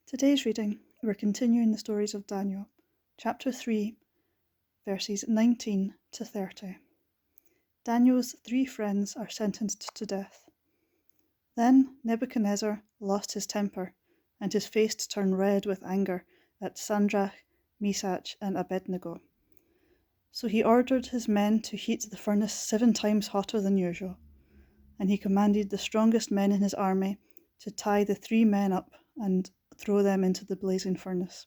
Today's reading, we're continuing the stories of Daniel, chapter 3, verses 19 to 30. Daniel's 3 friends are sentenced to death. Then Nebuchadnezzar lost his temper, and his face turned red with anger at Shadrach, Meshach, and Abednego. So he ordered his men to heat the furnace 7 times hotter than usual, and he commanded the strongest men in his army to tie the 3 men up and throw them into the blazing furnace.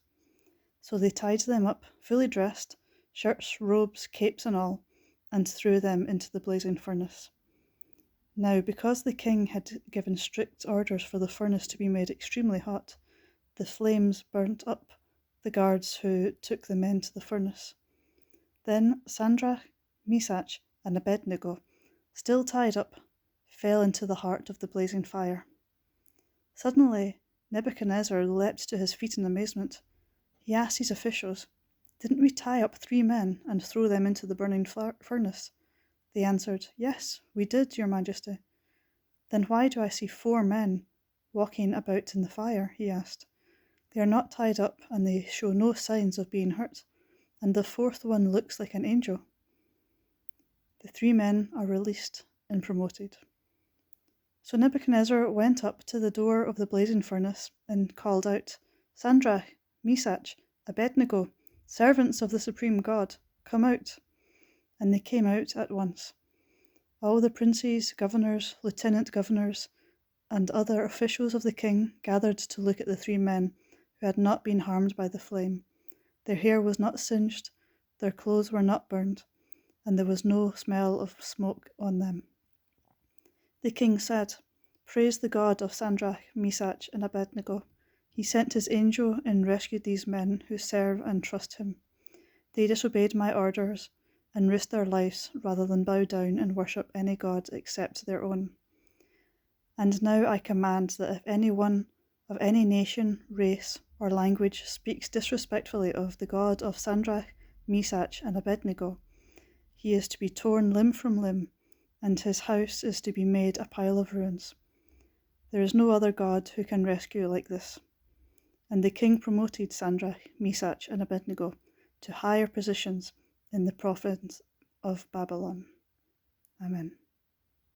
So they tied them up, fully dressed, shirts, robes, capes and all, and threw them into the blazing furnace. Now, because the king had given strict orders for the furnace to be made extremely hot, the flames burnt up the guards who took the men to the furnace. Then Shadrach, Meshach, and Abednego, still tied up, fell into the heart of the blazing fire. Suddenly, Nebuchadnezzar leapt to his feet in amazement. He asked his officials, "Didn't we tie up 3 men and throw them into the burning furnace?" They answered, "Yes, we did, your majesty." "Then why do I see 4 men walking about in the fire?" he asked. "They are not tied up and they show no signs of being hurt, and the 4th one looks like an angel." The 3 men are released and promoted. So Nebuchadnezzar went up to the door of the blazing furnace and called out, "Shadrach, Meshach, Abednego, servants of the supreme God, come out." And they came out at once. All the princes, governors, lieutenant governors, and other officials of the king gathered to look at the 3 men who had not been harmed by the flame. Their hair was not singed, their clothes were not burned, and there was no smell of smoke on them. The king said, "Praise the God of Shadrach, Meshach, and Abednego. He sent his angel and rescued these men who serve and trust him. They disobeyed my orders and risked their lives rather than bow down and worship any god except their own. And now I command that if anyone of any nation, race, or language speaks disrespectfully of the God of Shadrach, Meshach, and Abednego, he is to be torn limb from limb, and his house is to be made a pile of ruins. There is no other God who can rescue like this." And the king promoted Shadrach, Meshach, and Abednego to higher positions in the province of Babylon. Amen.